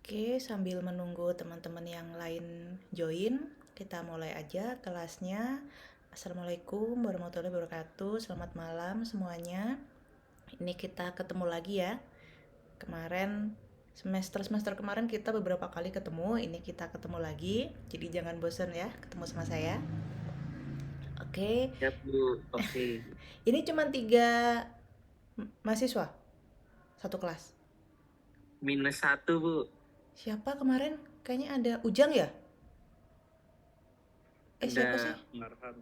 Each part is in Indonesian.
Oke, sambil menunggu teman-teman yang lain join, kita mulai aja kelasnya. Assalamualaikum warahmatullahi wabarakatuh. Selamat malam semuanya. Ini kita ketemu lagi ya. Kemarin semester kemarin kita beberapa kali ketemu, ini kita ketemu lagi. Jadi jangan bosan ya ketemu sama saya. Oke, Ya Bu, oke. ini cuma 3 mahasiswa satu kelas. -1 Bu. Siapa kemarin? Kayaknya ada Ujang ya? Siapa sih? Ada Marhan.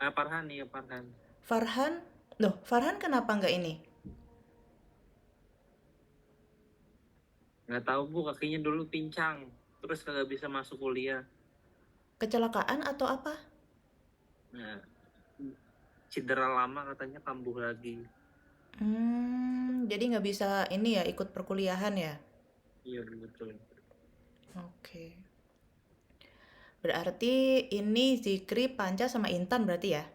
Farhan ya, Farhan. Farhan? Loh, Farhan kenapa nggak ini? Nggak tahu Bu, kakinya dulu pincang. Terus kagak bisa masuk kuliah. Kecelakaan atau apa? Nah, cedera lama katanya kambuh lagi. Jadi nggak bisa ini ya, ikut perkuliahan ya? Iya betul. Oke. Berarti ini Zikri, Panca, sama Intan berarti ya?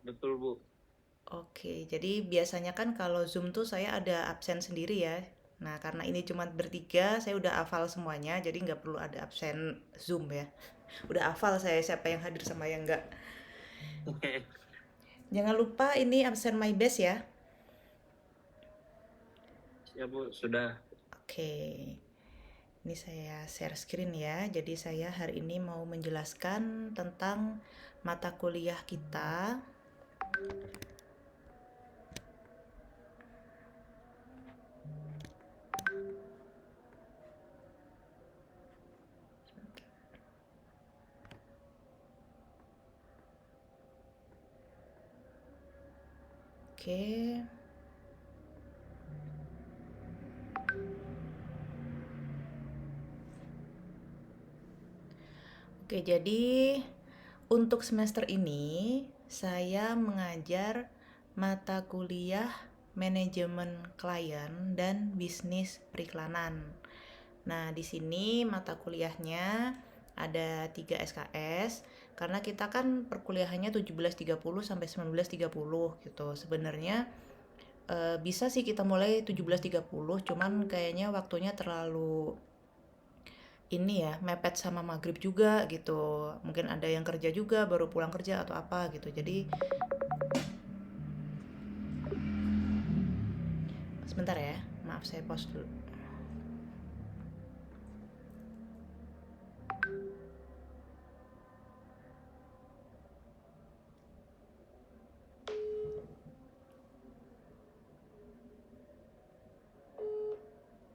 Betul Bu. Oke, jadi biasanya kan kalau Zoom tuh saya ada absen sendiri ya. Nah, karena ini cuma bertiga, saya udah hafal semuanya, jadi nggak perlu ada absen Zoom ya. Udah hafal saya siapa yang hadir sama yang nggak. Jangan lupa ini absen my best ya. Ya Bu, sudah. Oke. Ini saya share screen ya. Jadi saya hari ini mau menjelaskan tentang mata kuliah kita. Oke. Oke, jadi untuk semester ini saya mengajar mata kuliah manajemen klien dan bisnis periklanan. Nah, di sini mata kuliahnya ada 3 SKS karena kita kan perkuliahannya 17.30 sampai 19.30 gitu. Sebenarnya bisa sih kita mulai 17.30, cuman kayaknya waktunya terlalu ini ya, mepet sama maghrib juga gitu. Mungkin ada yang kerja juga, baru pulang kerja atau apa gitu. Jadi sebentar ya, maaf saya pause dulu.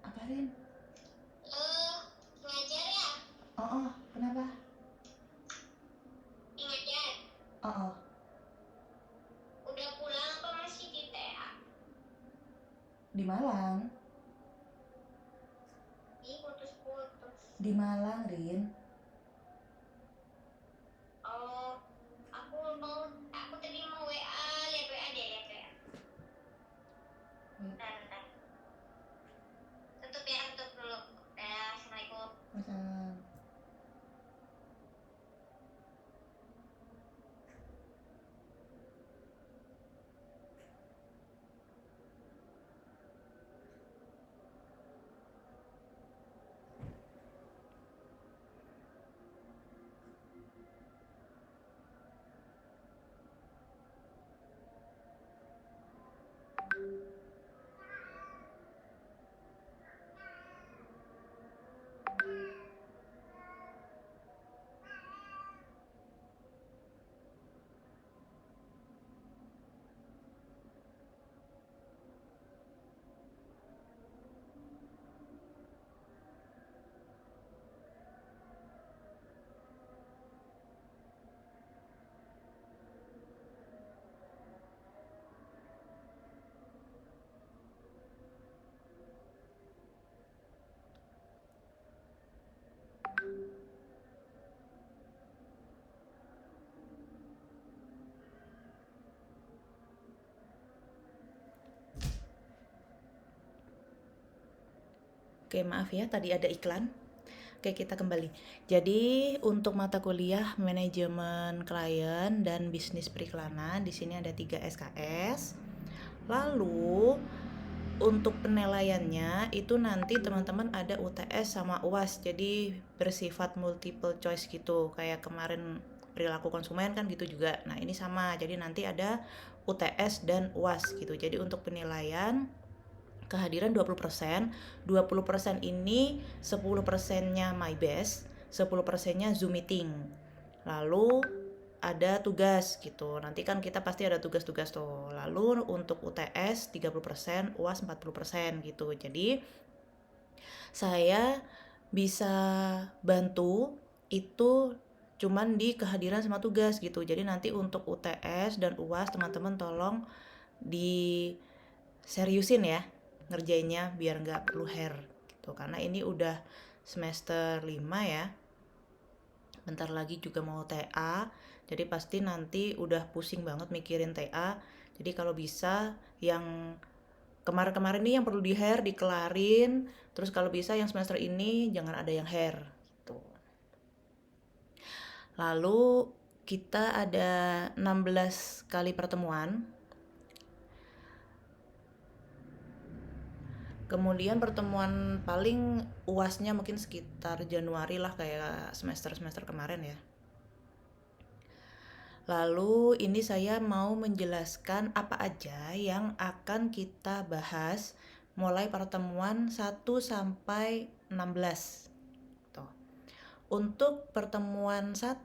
Apa Rin? Ngajar ya? Oh, oh, kenapa? Ngajar. Oh, oh, Udah pulang apa masih di TA? di Malang. Ih, putus-putus. Di Malang, Rin. Oh, aku tadi mau WA, lihat WA deh, lihat WA. Bentar, bentar. Tutup ya, tutup dulu. Assalamualaikum. Masalah. Oke, maaf ya, tadi ada iklan. Oke, kita kembali. Jadi, untuk mata kuliah manajemen klien dan bisnis periklanan, di sini ada 3 SKS. Lalu, Untuk penilaiannya itu nanti teman-teman ada UTS sama UAS, jadi bersifat multiple choice gitu. Kayak kemarin perilaku konsumen kan gitu juga. Nah, ini sama. Jadi nanti ada UTS dan UAS gitu. Jadi untuk penilaian kehadiran 20%, 20% ini 10%-nya my best, 10%-nya Zoom meeting. Lalu ada tugas gitu. Nanti kan kita pasti ada tugas-tugas tuh. Lalu untuk UTS 30%, UAS 40% gitu. Jadi saya bisa bantu itu cuman di kehadiran sama tugas gitu. Jadi nanti untuk UTS dan UAS teman-teman tolong diseriusin ya ngerjainnya biar nggak perlu hair gitu. Karena ini udah semester 5 ya. Bentar lagi juga mau TA, jadi pasti nanti udah pusing banget mikirin TA. Jadi kalau bisa yang kemarin-kemarin ini yang perlu di hair dikelarin, terus kalau bisa yang semester ini jangan ada yang hair gitu. Lalu kita ada 16 kali pertemuan. Kemudian pertemuan paling UASnya mungkin sekitar Januari lah kayak semester-semester kemarin ya. Lalu ini saya mau menjelaskan apa aja yang akan kita bahas mulai pertemuan 1 sampai 16. Tuh. Untuk pertemuan 1,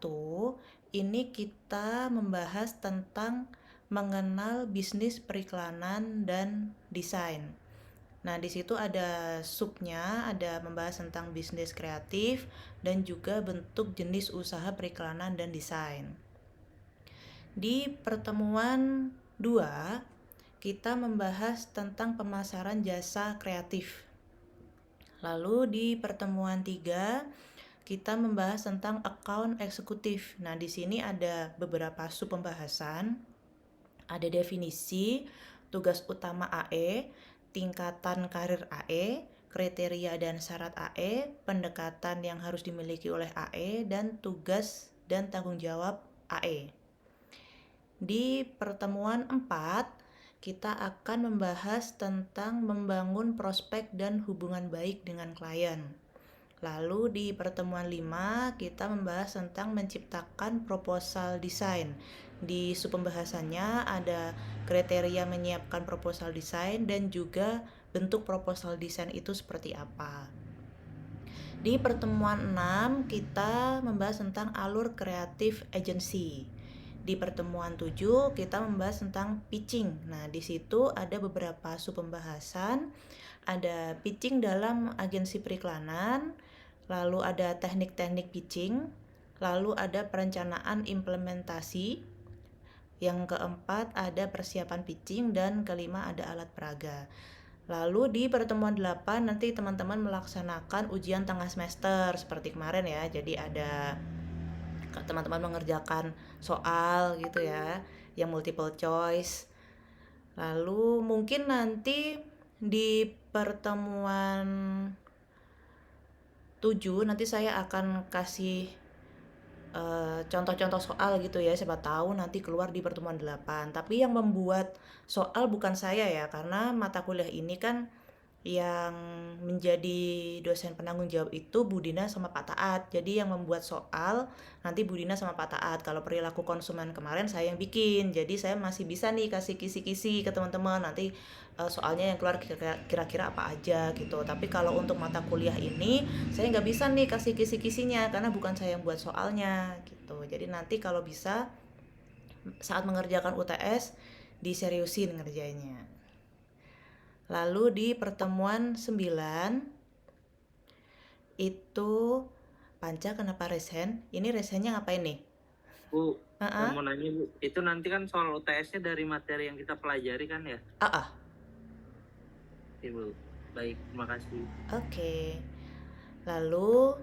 ini kita membahas tentang mengenal bisnis periklanan dan desain. Nah, di situ ada subnya, ada membahas tentang bisnis kreatif dan juga bentuk jenis usaha periklanan dan desain. Di pertemuan 2, kita membahas tentang pemasaran jasa kreatif. Lalu di pertemuan 3, kita membahas tentang account eksekutif. Nah, di sini ada beberapa sub pembahasan. Ada definisi, tugas utama AE, tingkatan karir AE, kriteria dan syarat AE, pendekatan yang harus dimiliki oleh AE, dan tugas dan tanggung jawab AE. Di pertemuan 4, kita akan membahas tentang membangun prospek dan hubungan baik dengan klien. Lalu di pertemuan 5, kita membahas tentang menciptakan proposal desain. Di sub pembahasannya ada kriteria menyiapkan proposal desain dan juga bentuk proposal desain itu seperti apa. Di pertemuan 6, kita membahas tentang alur kreatif agency. Di pertemuan 7, kita membahas tentang pitching. Nah, di situ ada beberapa sub pembahasan. Ada pitching dalam agensi periklanan, lalu ada teknik-teknik pitching, lalu ada perencanaan implementasi, yang keempat ada persiapan pitching, dan kelima ada alat peraga. Lalu di pertemuan 8 nanti teman-teman melaksanakan ujian tengah semester seperti kemarin ya. Jadi ada teman-teman mengerjakan soal gitu ya, yang multiple choice. Lalu mungkin nanti di pertemuan 7 nanti saya akan kasih contoh-contoh soal gitu ya, siapa tahu nanti keluar di pertemuan 8. Tapi yang membuat soal bukan saya ya, karena mata kuliah ini kan yang menjadi dosen penanggung jawab itu Bu Dina sama Pak Taat. Jadi yang membuat soal nanti Bu Dina sama Pak Taat. Kalau perilaku konsumen kemarin saya yang bikin. Jadi saya masih bisa nih kasih kisi-kisi ke teman-teman. Nanti soalnya yang keluar kira-kira apa aja gitu. Tapi kalau untuk mata kuliah ini saya nggak bisa nih kasih kisi-kisinya karena bukan saya yang buat soalnya gitu. Jadi nanti kalau bisa saat mengerjakan UTS diseriusin ngerjainnya. Lalu di pertemuan 9 itu Panca kenapa resen? Ini resennya ngapain nih? Bu, saya mau nanya Bu, itu nanti kan soal UTS-nya dari materi yang kita pelajari kan ya? Oke Bu, baik, terima kasih. Oke. Lalu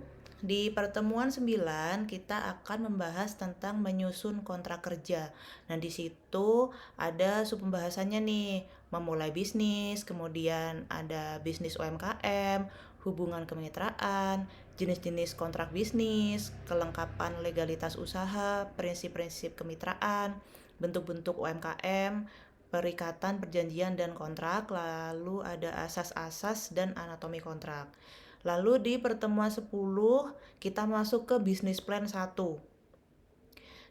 di pertemuan 9 kita akan membahas tentang menyusun kontrak kerja. Nah, di situ ada sub pembahasannya nih, memulai bisnis, kemudian ada bisnis UMKM, hubungan kemitraan, jenis-jenis kontrak bisnis, kelengkapan legalitas usaha, prinsip-prinsip kemitraan, bentuk-bentuk UMKM, perikatan, perjanjian, dan kontrak. Lalu ada asas-asas dan anatomi kontrak. Lalu di pertemuan 10 kita masuk ke bisnis plan 1.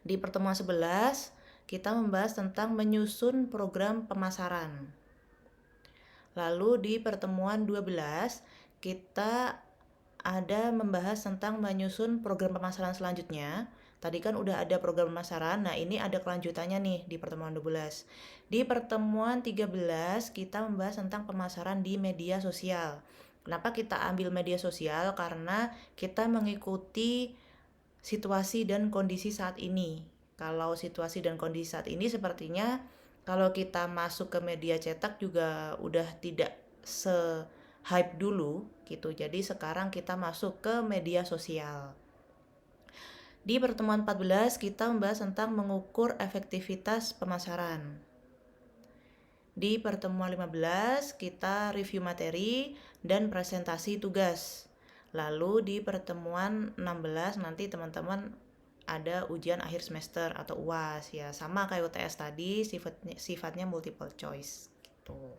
Di pertemuan 11 kita membahas tentang menyusun program pemasaran. Lalu di pertemuan 12 kita ada membahas tentang menyusun program pemasaran selanjutnya. Tadi kan udah ada program pemasaran, nah ini ada kelanjutannya nih di pertemuan 12. Di pertemuan 13 kita membahas tentang pemasaran di media sosial. Kenapa kita ambil media sosial? Karena kita mengikuti situasi dan kondisi saat ini. Kalau situasi dan kondisi saat ini sepertinya kalau kita masuk ke media cetak juga udah tidak se-hype dulu gitu. Jadi sekarang kita masuk ke media sosial. Di pertemuan 14 kita membahas tentang mengukur efektivitas pemasaran. Di pertemuan 15 kita review materi dan presentasi tugas. Lalu di pertemuan 16 nanti teman-teman ada ujian akhir semester atau UAS ya, sama kayak UTS tadi, sifatnya multiple choice gitu.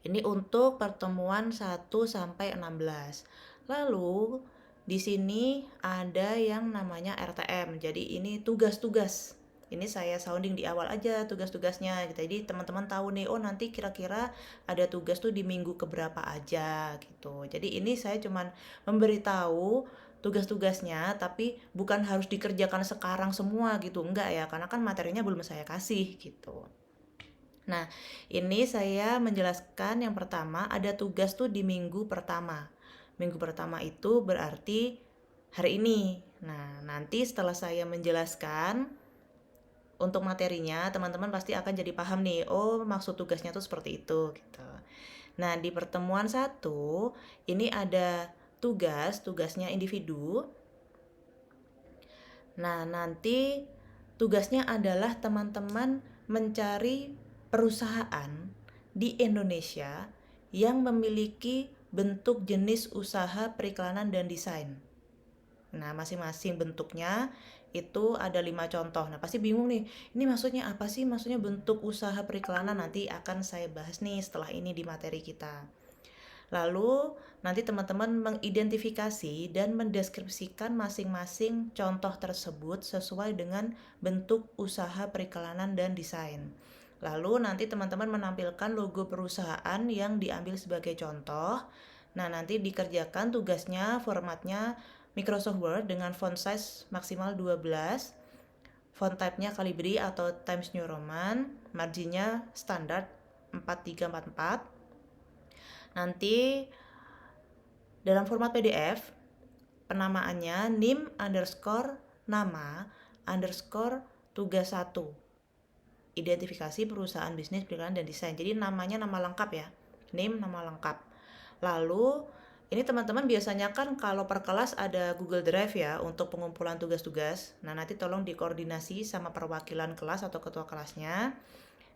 Ini untuk pertemuan 1 sampai 16. Lalu di sini ada yang namanya RTM. Jadi ini tugas-tugas. Ini saya sounding di awal aja tugas-tugasnya gitu. Jadi teman-teman tahu nih, oh nanti kira-kira ada tugas tuh di minggu keberapa aja gitu. Jadi ini saya cuman memberitahu tugas-tugasnya, tapi bukan harus dikerjakan sekarang semua gitu. Enggak ya, karena kan materinya belum saya kasih gitu. Nah, ini saya menjelaskan yang pertama ada tugas tuh di minggu pertama. Minggu pertama itu berarti hari ini. Nah, nanti setelah saya menjelaskan untuk materinya, teman-teman pasti akan jadi paham nih, oh maksud tugasnya tuh seperti itu gitu. Nah, di pertemuan 1 ini ada tugasnya individu. Nah, nanti tugasnya adalah teman-teman mencari perusahaan di Indonesia yang memiliki bentuk jenis usaha periklanan dan desain. Nah, masing-masing bentuknya itu ada 5 contoh. Nah, pasti bingung nih, ini maksudnya apa sih? Maksudnya bentuk usaha periklanan, nanti akan saya bahas nih setelah ini di materi kita. Lalu nanti teman-teman mengidentifikasi dan mendeskripsikan masing-masing contoh tersebut sesuai dengan bentuk usaha periklanan dan desain. Lalu nanti teman-teman menampilkan logo perusahaan yang diambil sebagai contoh. Nah, nanti dikerjakan tugasnya, formatnya Microsoft Word dengan font size maksimal 12, font type-nya Calibri atau Times New Roman, marginnya standar 4344. Nanti dalam format PDF, penamaannya nim_nama_tugas 1. Identifikasi perusahaan bisnis periklanan dan desain. Jadi namanya nama lengkap ya. Nim nama lengkap. Lalu ini teman-teman biasanya kan kalau per kelas ada Google Drive ya untuk pengumpulan tugas-tugas. Nah, nanti tolong dikoordinasi sama perwakilan kelas atau ketua kelasnya.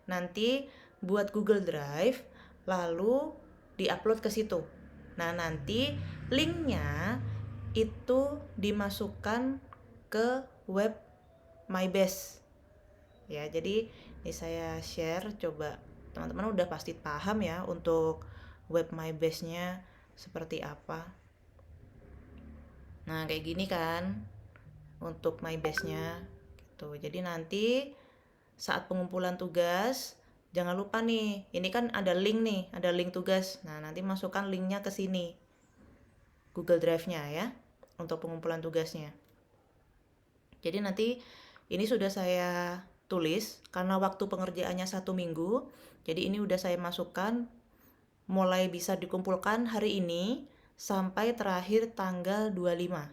Nanti buat Google Drive lalu diupload ke situ. Nah, nanti linknya itu dimasukkan ke web MyBase. Ya, jadi ini saya share, coba teman-teman udah pasti paham ya untuk web MyBase-nya seperti apa. Nah, kayak gini kan untuk MyBase-nya gitu. Jadi nanti saat pengumpulan tugas jangan lupa nih, ini kan ada link nih, ada link tugas. Nah, nanti masukkan linknya ke sini, Google Drive-nya ya, untuk pengumpulan tugasnya. Jadi nanti ini sudah saya tulis, karena waktu pengerjaannya 1 minggu, jadi ini udah saya masukkan, mulai bisa dikumpulkan hari ini, sampai terakhir tanggal 25.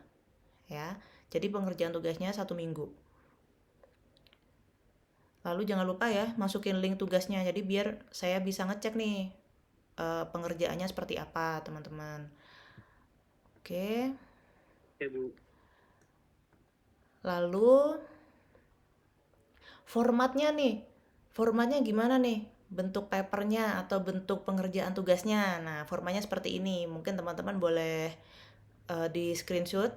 Ya, jadi pengerjaan tugasnya 1 minggu. Lalu jangan lupa ya masukin link tugasnya, jadi biar saya bisa ngecek nih pengerjaannya seperti apa teman-teman. Oke. Oke, Bu. Lalu formatnya gimana nih? Bentuk papernya atau bentuk pengerjaan tugasnya. Nah, formatnya seperti ini. Mungkin teman-teman boleh di screenshot.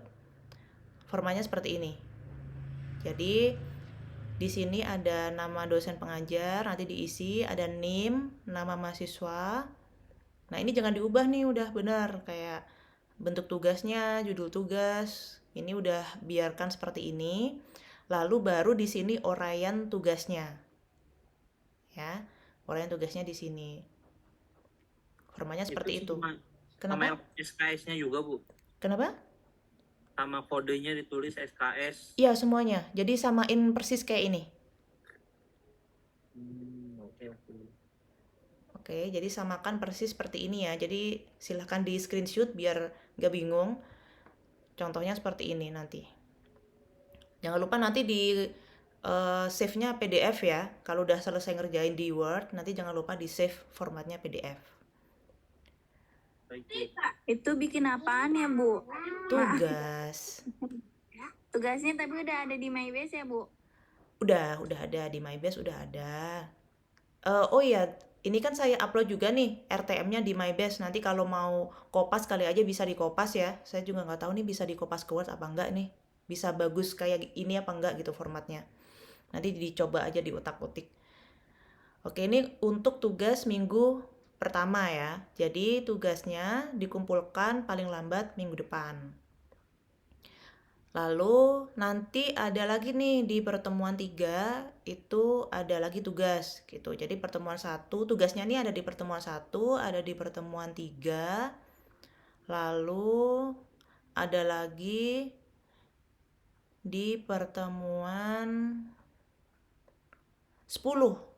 Formatnya seperti ini. Jadi Di sini ada nama dosen pengajar, nanti diisi, ada NIM, nama mahasiswa. Nah, ini jangan diubah nih, udah benar kayak bentuk tugasnya, judul tugas. Ini udah biarkan seperti ini. Lalu baru di sini uraian tugasnya. Ya, uraian tugasnya di sini. Formatnya seperti itu. Sama Kenapa? SKS-nya juga, Bu. Kenapa? Sama kodenya ditulis SKS. Iya, semuanya. Jadi samain persis kayak ini. Oke. Oke, jadi samakan persis seperti ini ya. Jadi silahkan di screenshot biar nggak bingung. Contohnya seperti ini nanti. Jangan lupa nanti di save-nya PDF ya. Kalau udah selesai ngerjain di Word, nanti jangan lupa di save formatnya PDF. Baik. Itu bikin apaan ya, Bu? Tugas. Tugasnya tapi udah ada di MyBase ya, Bu? Udah ada di MyBase, udah ada. Oh iya, ini kan saya upload juga nih RTM-nya di MyBase. Nanti kalau mau kopas kali aja bisa dikopas ya. Saya juga nggak tahu nih bisa dikopas ke Word apa enggak nih. Bisa bagus kayak ini apa enggak gitu formatnya. Nanti dicoba aja diutak-utik. Oke, ini untuk tugas minggu pertama ya. Jadi tugasnya dikumpulkan paling lambat minggu depan. Lalu nanti ada lagi nih di pertemuan 3 itu ada lagi tugas gitu. Jadi pertemuan 1 tugasnya nih ada di pertemuan 1, ada di pertemuan 3. Lalu ada lagi di pertemuan 10.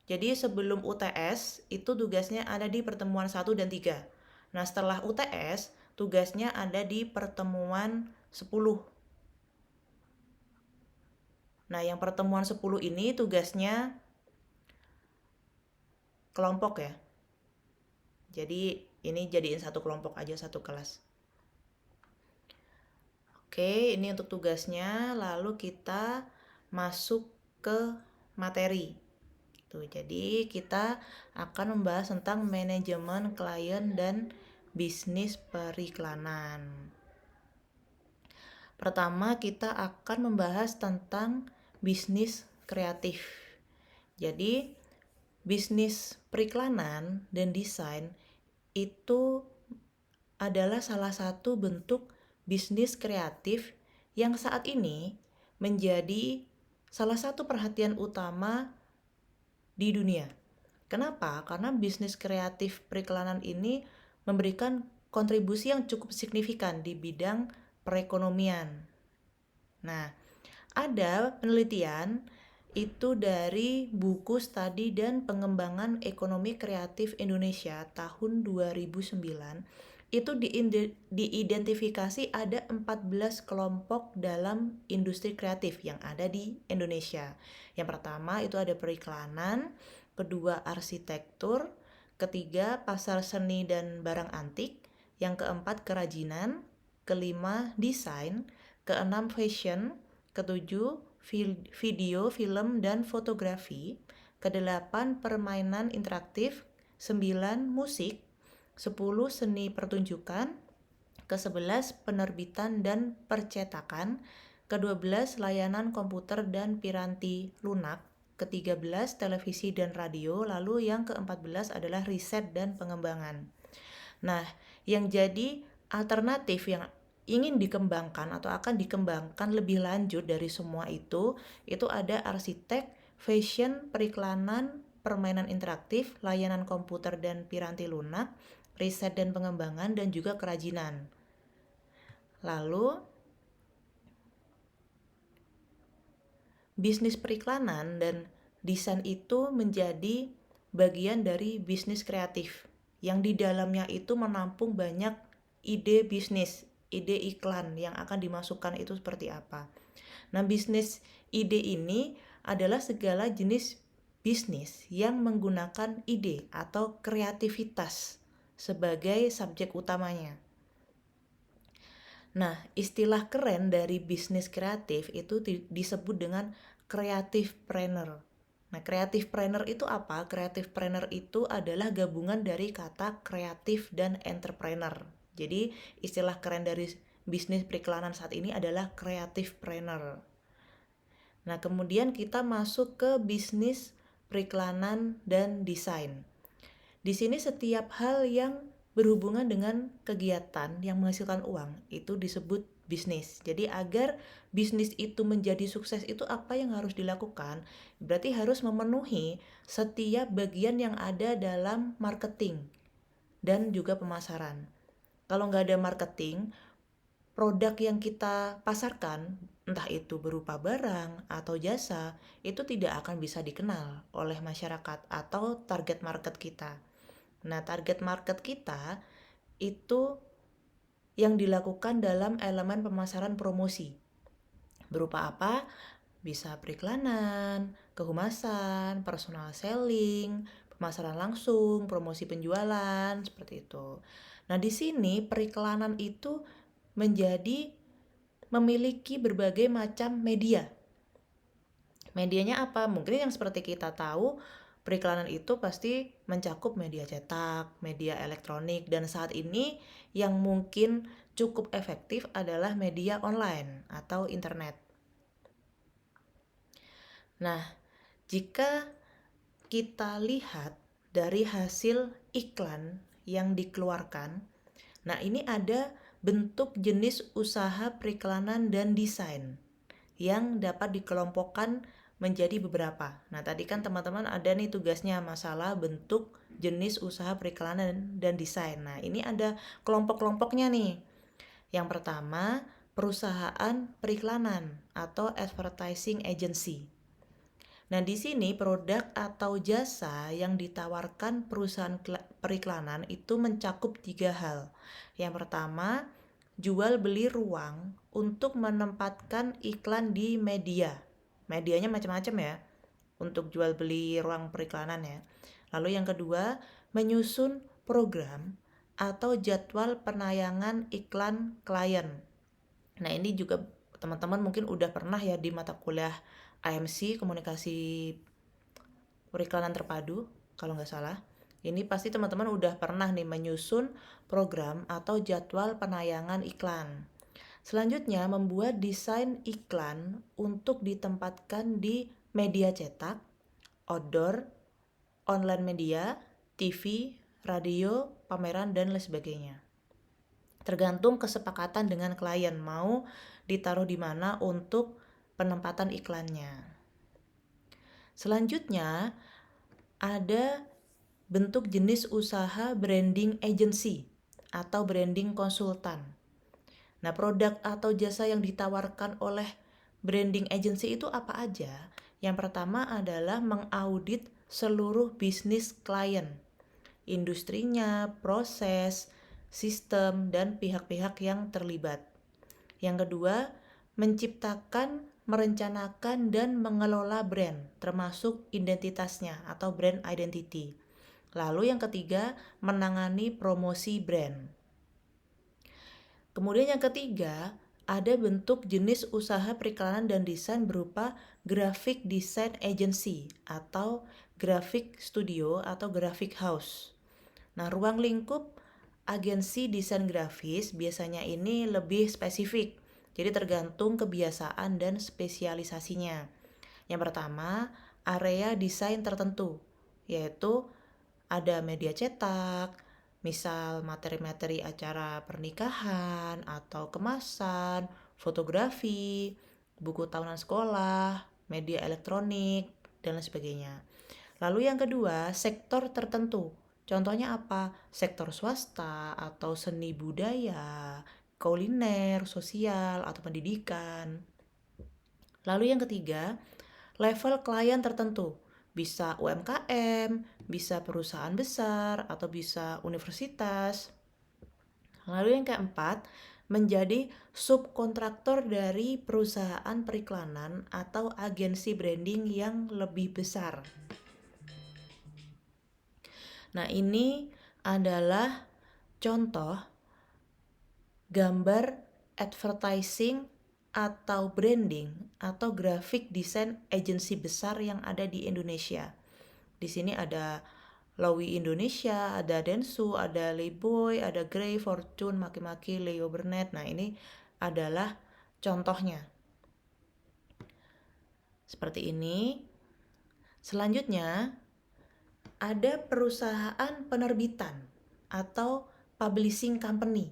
Jadi sebelum UTS itu tugasnya ada di pertemuan 1 dan 3. Nah, setelah UTS tugasnya ada di pertemuan 10. Nah, yang pertemuan 10 ini tugasnya kelompok ya. Jadi ini jadiin satu kelompok aja, satu kelas. Oke, ini untuk tugasnya. Lalu kita masuk ke materi. Jadi kita akan membahas tentang manajemen klien dan bisnis periklanan. Pertama kita akan membahas tentang bisnis kreatif. Jadi bisnis periklanan dan desain itu adalah salah satu bentuk bisnis kreatif yang saat ini menjadi salah satu perhatian utama di dunia. Kenapa? Karena bisnis kreatif periklanan ini memberikan kontribusi yang cukup signifikan di bidang perekonomian. Nah, ada penelitian itu dari buku Studi dan Pengembangan Ekonomi Kreatif Indonesia tahun 2009. Itu diidentifikasi ada 14 kelompok dalam industri kreatif yang ada di Indonesia. Yang pertama itu ada periklanan, kedua arsitektur, ketiga pasar seni dan barang antik, yang keempat kerajinan, kelima desain, keenam fashion, ketujuh video, film, dan fotografi, kedelapan permainan interaktif, 9 musik, 10 seni pertunjukan, ke-11 penerbitan dan percetakan, ke-12 layanan komputer dan piranti lunak, ke-13 televisi dan radio, lalu yang ke-14 adalah riset dan pengembangan. Nah, yang jadi alternatif yang ingin dikembangkan atau akan dikembangkan lebih lanjut dari semua itu ada arsitek, fashion, periklanan, permainan interaktif, layanan komputer dan piranti lunak, riset dan pengembangan, dan juga kerajinan. Lalu bisnis periklanan dan desain itu menjadi bagian dari bisnis kreatif yang di dalamnya itu menampung banyak ide bisnis, ide iklan yang akan dimasukkan itu seperti apa. Nah, bisnis ide ini adalah segala jenis bisnis yang menggunakan ide atau kreativitas sebagai subjek utamanya. Nah, istilah keren dari bisnis kreatif itu disebut dengan creativepreneur. Nah, creativepreneur itu apa? Creativepreneur itu adalah gabungan dari kata kreatif dan entrepreneur. Jadi, istilah keren dari bisnis periklanan saat ini adalah creativepreneur. Nah, kemudian kita masuk ke bisnis periklanan dan desain. Di sini setiap hal yang berhubungan dengan kegiatan yang menghasilkan uang itu disebut bisnis. Jadi agar bisnis itu menjadi sukses itu apa yang harus dilakukan? Berarti harus memenuhi setiap bagian yang ada dalam marketing dan juga pemasaran. Kalau nggak ada marketing, produk yang kita pasarkan, entah itu berupa barang atau jasa, itu tidak akan bisa dikenal oleh masyarakat atau target market kita. Nah, target market kita itu yang dilakukan dalam elemen pemasaran promosi. Berupa apa? Bisa periklanan, kehumasan, personal selling, pemasaran langsung, promosi penjualan, seperti itu. Nah, di sini periklanan itu memiliki berbagai macam media. Medianya apa? Mungkin yang seperti kita tahu, periklanan itu pasti mencakup media cetak, media elektronik, dan saat ini yang mungkin cukup efektif adalah media online atau internet. Nah, jika kita lihat dari hasil iklan yang dikeluarkan, nah ini ada bentuk jenis usaha periklanan dan desain yang dapat dikelompokkan menjadi beberapa. Nah, tadi kan teman-teman ada nih tugasnya masalah bentuk jenis usaha periklanan dan desain. Nah, ini ada kelompok-kelompoknya nih. Yang pertama, perusahaan periklanan atau advertising agency. Nah, di sini produk atau jasa yang ditawarkan perusahaan periklanan itu mencakup 3 hal. Yang pertama, jual beli ruang untuk menempatkan iklan di media. Medianya macam-macam ya, untuk jual beli ruang periklanan ya. Lalu yang kedua, menyusun program atau jadwal penayangan iklan klien. Nah, ini juga teman-teman mungkin udah pernah ya di mata kuliah AMC, komunikasi periklanan terpadu, kalau nggak salah. Ini pasti teman-teman udah pernah nih menyusun program atau jadwal penayangan iklan. Selanjutnya, membuat desain iklan untuk ditempatkan di media cetak, outdoor, online media, TV, radio, pameran, dan lain sebagainya. Tergantung kesepakatan dengan klien mau ditaruh di mana untuk penempatan iklannya. Selanjutnya, ada bentuk jenis usaha branding agency atau branding konsultan. Nah, produk atau jasa yang ditawarkan oleh branding agency itu apa aja? Yang pertama adalah mengaudit seluruh bisnis klien, industrinya, proses, sistem, dan pihak-pihak yang terlibat. Yang kedua, menciptakan, merencanakan, dan mengelola brand, termasuk identitasnya atau brand identity. Lalu yang ketiga, menangani promosi brand. Kemudian yang ketiga, ada bentuk jenis usaha periklanan dan desain berupa graphic design agency atau graphic studio atau graphic house. Nah, ruang lingkup agensi desain grafis biasanya ini lebih spesifik. Jadi tergantung kebiasaan dan spesialisasinya. Yang pertama, area desain tertentu, yaitu ada media cetak, misal materi-materi acara pernikahan atau kemasan, fotografi, buku tahunan sekolah, media elektronik, dan lain sebagainya. Lalu yang kedua, sektor tertentu. Contohnya apa? Sektor swasta atau seni budaya, kuliner, sosial, atau pendidikan. Lalu yang ketiga, level klien tertentu. Bisa UMKM, bisa perusahaan besar, atau bisa universitas. Lalu yang keempat, menjadi subkontraktor dari perusahaan periklanan atau agensi branding yang lebih besar. Nah, ini adalah contoh gambar advertising atau branding atau graphic design agency besar yang ada di Indonesia. Di sini ada Lowy Indonesia, ada Dentsu, ada Leboy, ada Grey, Fortune, Maki-Maki, Leo Burnett. Nah, ini adalah contohnya. Seperti ini. Selanjutnya, ada perusahaan penerbitan atau publishing company.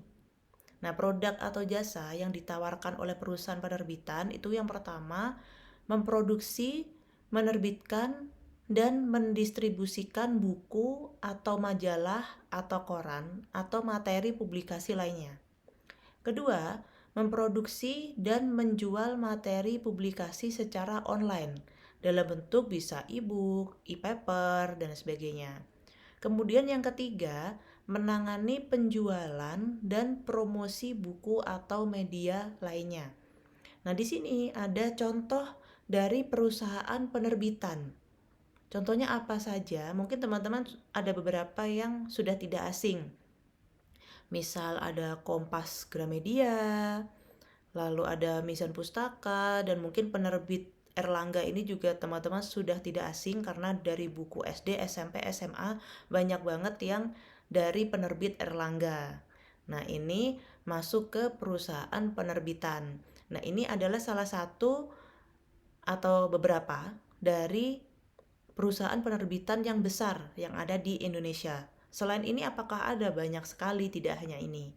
Nah, produk atau jasa yang ditawarkan oleh perusahaan penerbitan itu yang pertama, memproduksi, menerbitkan, dan mendistribusikan buku atau majalah atau koran atau materi publikasi lainnya. Kedua, memproduksi dan menjual materi publikasi secara online dalam bentuk bisa e-book, e-paper, dan sebagainya. Kemudian yang ketiga, menangani penjualan dan promosi buku atau media lainnya. Nah, di sini ada contoh dari perusahaan penerbitan. Contohnya apa saja? Mungkin teman-teman ada beberapa yang sudah tidak asing. Misal ada Kompas Gramedia, lalu ada Misan Pustaka, dan mungkin penerbit Erlangga ini juga teman-teman sudah tidak asing karena dari buku SD, SMP, SMA banyak banget yang dari penerbit Erlangga. Nah, ini masuk ke perusahaan penerbitan. Nah, ini adalah salah satu atau beberapa dari perusahaan penerbitan yang besar yang ada di Indonesia. Selain ini apakah ada? Banyak sekali, tidak hanya ini.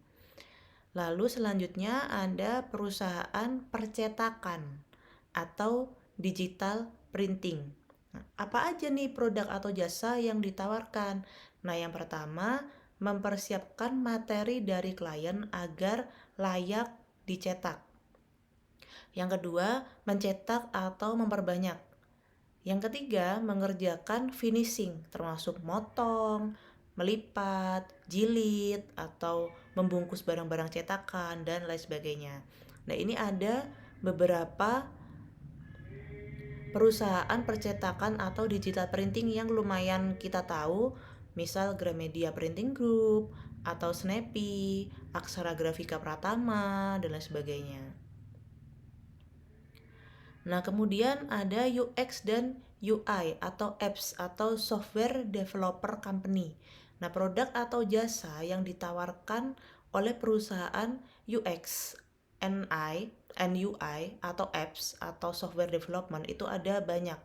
Lalu selanjutnya ada perusahaan percetakan atau digital printing. Nah, apa aja nih produk atau jasa yang ditawarkan? Nah, yang pertama, mempersiapkan materi dari klien agar layak dicetak. Yang kedua, mencetak atau memperbanyak. Yang ketiga, mengerjakan finishing, termasuk motong, melipat, jilid, atau membungkus barang-barang cetakan, dan lain sebagainya. Nah, ini ada beberapa perusahaan percetakan atau digital printing yang lumayan kita tahu, misal Gramedia Printing Group, atau Snappy, Aksara Grafika Pratama, dan lain sebagainya. Nah, kemudian ada UX dan UI atau apps atau software developer company. Nah, produk atau jasa yang ditawarkan oleh perusahaan UX, UI atau apps atau software development itu ada banyak.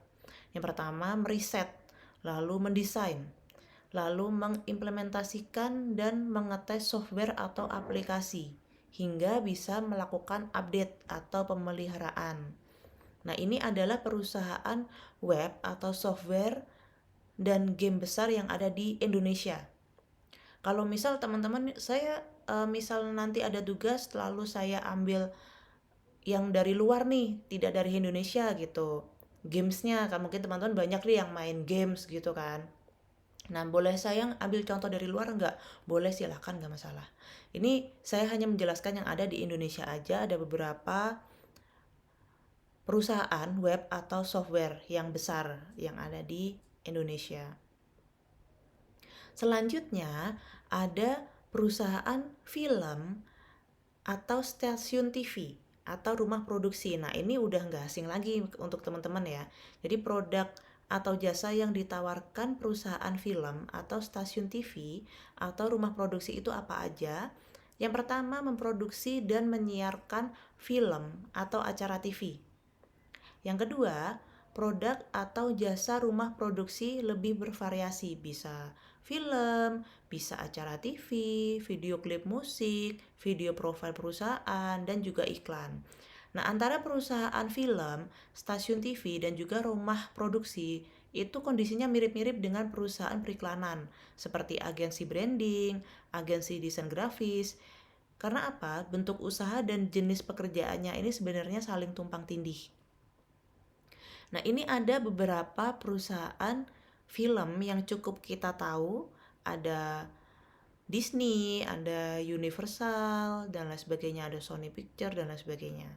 Yang pertama, meriset, lalu mendesain, lalu mengimplementasikan dan mengetes software atau aplikasi hingga bisa melakukan update atau pemeliharaan. Nah, ini adalah perusahaan web atau software dan game besar yang ada di Indonesia. Kalau misal teman-teman, saya misal nanti ada tugas lalu saya ambil yang dari luar nih, tidak dari Indonesia gitu. Gamesnya, kan mungkin teman-teman banyak nih yang main games gitu kan. Nah, boleh saya ambil contoh dari luar enggak? Boleh, silahkan, enggak masalah. Ini saya hanya menjelaskan yang ada di Indonesia aja, ada beberapa perusahaan web atau software yang besar yang ada di Indonesia. Selanjutnya ada perusahaan film atau stasiun TV atau rumah produksi. Nah, ini udah nggak asing lagi untuk teman-teman ya. Jadi produk atau jasa yang ditawarkan perusahaan film atau stasiun TV atau rumah produksi itu apa aja? Yang pertama, memproduksi dan menyiarkan film atau acara TV. Yang kedua, produk atau jasa rumah produksi lebih bervariasi, bisa film, bisa acara TV, video klip musik, video profil perusahaan, dan juga iklan. Nah, antara perusahaan film, stasiun TV, dan juga rumah produksi itu kondisinya mirip-mirip dengan perusahaan periklanan seperti agensi branding, agensi desain grafis. Karena apa? Bentuk usaha dan jenis pekerjaannya ini sebenarnya saling tumpang tindih. Nah, ini ada beberapa perusahaan film yang cukup kita tahu, ada Disney, ada Universal, dan lain sebagainya, ada Sony Picture, dan lain sebagainya.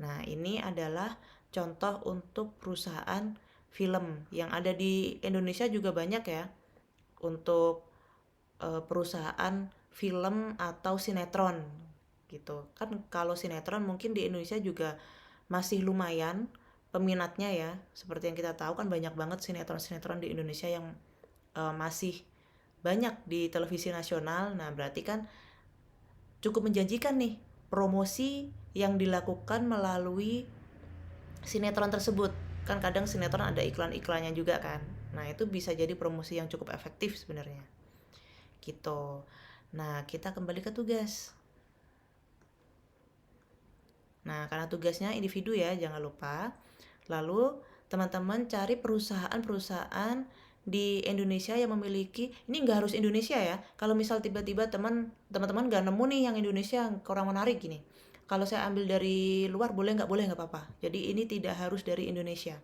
Nah, ini adalah contoh untuk perusahaan film yang ada di Indonesia juga banyak ya, untuk perusahaan film atau sinetron gitu. Kan kalau sinetron mungkin di Indonesia juga masih lumayan peminatnya ya, seperti yang kita tahu kan banyak banget sinetron-sinetron di Indonesia yang masih banyak di televisi nasional. Nah, berarti kan cukup menjanjikan nih promosi yang dilakukan melalui sinetron tersebut. Kan kadang sinetron ada iklan-iklannya juga kan. Nah, itu bisa jadi promosi yang cukup efektif sebenarnya. Gitu. Nah, kita kembali ke tugas. Nah, karena tugasnya individu ya, jangan lupa. Lalu, teman-teman cari perusahaan-perusahaan di Indonesia yang memiliki, ini nggak harus Indonesia ya. Kalau misal tiba-tiba teman-teman nggak nemu nih yang Indonesia yang kurang menarik gini. Kalau saya ambil dari luar boleh nggak apa-apa. Jadi ini tidak harus dari Indonesia.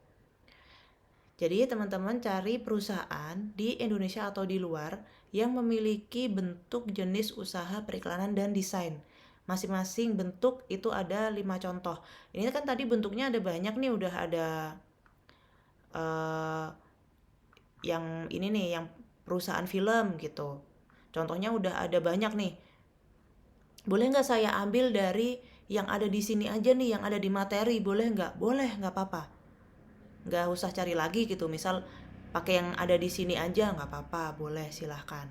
Jadi teman-teman cari perusahaan di Indonesia atau di luar yang memiliki bentuk jenis usaha periklanan dan desain. Masing-masing bentuk itu ada 5 contoh. Ini kan tadi bentuknya ada banyak nih, udah ada yang ini nih, yang perusahaan film gitu. Contohnya udah ada banyak nih. Boleh nggak saya ambil dari yang ada di sini aja nih, yang ada di materi, boleh nggak? Boleh, nggak apa-apa. Nggak usah cari lagi gitu, misal pakai yang ada di sini aja nggak apa-apa, boleh, silahkan.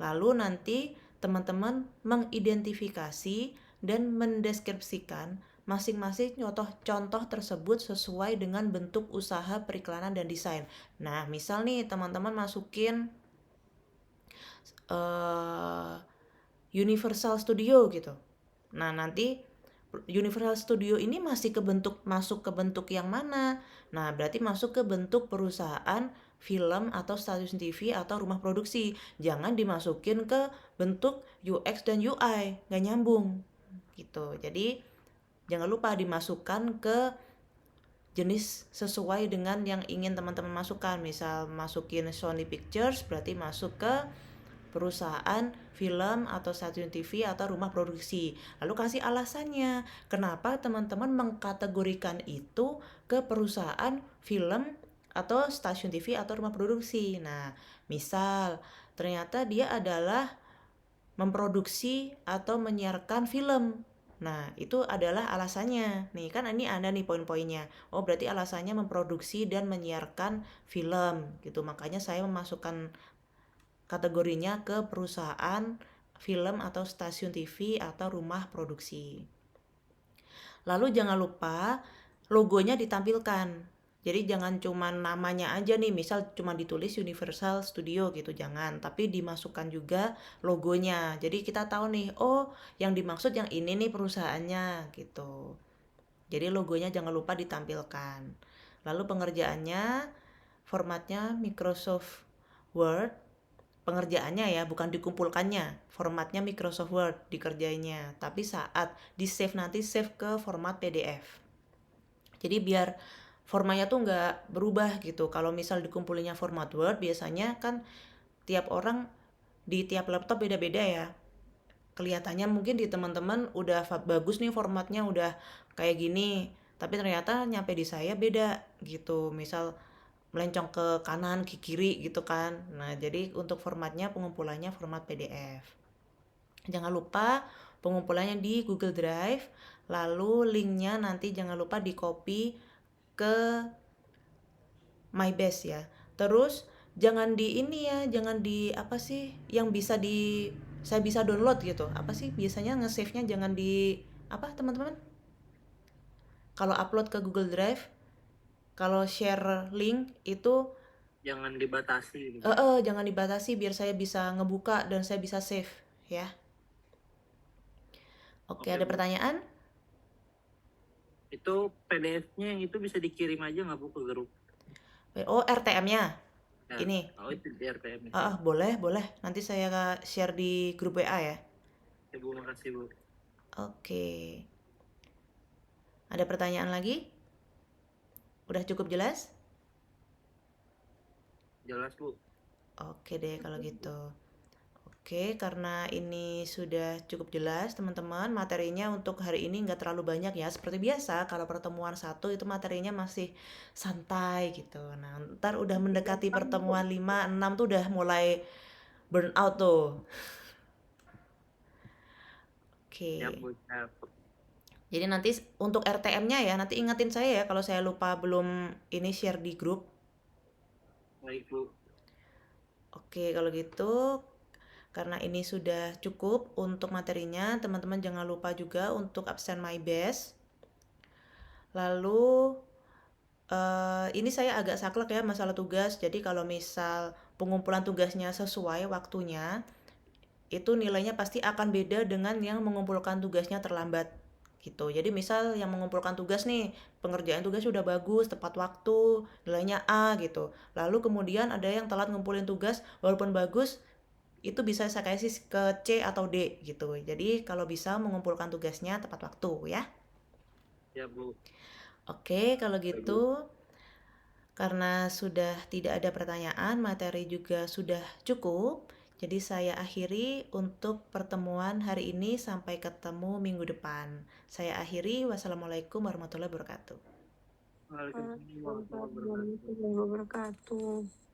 Lalu nanti teman-teman mengidentifikasi dan mendeskripsikan masing-masing contoh tersebut sesuai dengan bentuk usaha periklanan dan desain. Nah, misal nih teman-teman masukin Universal Studio gitu. Nah, nanti Universal Studio ini masuk ke bentuk yang mana? Nah, berarti masuk ke bentuk perusahaan film atau stasiun TV atau rumah produksi. Jangan dimasukin ke bentuk UX dan UI, nggak nyambung gitu. Jadi jangan lupa dimasukkan ke jenis sesuai dengan yang ingin teman-teman masukkan. Misal masukin Sony Pictures berarti masuk ke perusahaan film atau stasiun TV atau rumah produksi. Lalu kasih alasannya kenapa teman-teman mengkategorikan itu ke perusahaan film atau stasiun TV atau rumah produksi. Nah, misal ternyata dia adalah memproduksi atau menyiarkan film. Nah, itu adalah alasannya. Nih, kan ini ada nih poin-poinnya. Oh, berarti alasannya memproduksi dan menyiarkan film gitu. Makanya saya memasukkan kategorinya ke perusahaan film atau stasiun TV atau rumah produksi. Lalu jangan lupa logonya ditampilkan. Jadi jangan cuma namanya aja nih, misal cuma ditulis Universal Studio gitu, jangan. Tapi dimasukkan juga logonya. Jadi kita tahu nih, oh yang dimaksud yang ini nih perusahaannya gitu. Jadi logonya jangan lupa ditampilkan. Lalu pengerjaannya, formatnya Microsoft Word. Pengerjaannya ya, bukan dikumpulkannya. Formatnya Microsoft Word dikerjainya. Tapi saat di save nanti save ke format PDF. Jadi biar formatnya tuh nggak berubah gitu. Kalau misal dikumpulinnya format Word, biasanya kan tiap orang di tiap laptop beda-beda ya. Kelihatannya mungkin di teman-teman udah bagus nih formatnya, udah kayak gini. Tapi ternyata nyampe di saya beda gitu. Misal melencong ke kanan, ke kiri gitu kan. Nah, jadi untuk formatnya, pengumpulannya format PDF. Jangan lupa pengumpulannya di Google Drive, lalu linknya nanti jangan lupa di copy ke MyBase ya. Terus jangan di ini ya, jangan di apa sih yang bisa saya bisa download gitu. Apa sih biasanya nge-save-nya jangan di apa teman-teman? Kalau upload ke Google Drive, kalau share link itu Jangan dibatasi gitu. jangan dibatasi biar saya bisa ngebuka dan saya bisa save ya. Oke, ada Bu. pertanyaan? Itu PDF-nya yang itu bisa dikirim aja nggak Bu ke grup? Oh, RTM-nya. Ya. Ini. Oh, itu di RTM. Boleh. Nanti saya share di grup WA ya. Ya Bu, makasih Bu. Oke. Ada pertanyaan lagi? Udah cukup jelas? Jelas Bu. Oke deh kalau gitu. Oke, karena ini sudah cukup jelas teman-teman, materinya untuk hari ini nggak terlalu banyak ya. Seperti biasa, kalau pertemuan 1 itu materinya masih santai gitu. Nah, ntar udah mendekati pertemuan 5, 6 tuh udah mulai burn out tuh. Oke. Ya Bu, ya. Jadi nanti untuk RTM-nya ya, nanti ingetin saya ya kalau saya lupa belum ini share di grup. Baik Bu. Oke, kalau gitu karena ini sudah cukup untuk materinya, teman-teman jangan lupa juga untuk absen MyBase. Lalu Ini saya agak saklek ya masalah tugas. Jadi kalau misal pengumpulan tugasnya sesuai waktunya, itu nilainya pasti akan beda dengan yang mengumpulkan tugasnya terlambat gitu. Jadi misal yang mengumpulkan tugas nih, pengerjaan tugas sudah bagus, tepat waktu, nilainya A gitu. Lalu kemudian ada yang telat ngumpulin tugas walaupun bagus, itu bisa saya kasih ke C atau D gitu. Jadi kalau bisa mengumpulkan tugasnya tepat waktu ya. Ya, Bu. Oke, kalau gitu karena sudah tidak ada pertanyaan, materi juga sudah cukup. Jadi saya akhiri untuk pertemuan hari ini, sampai ketemu minggu depan. Saya akhiri, wassalamualaikum warahmatullahi wabarakatuh. Waalaikumsalam warahmatullahi wabarakatuh. Warahmatullahi wabarakatuh.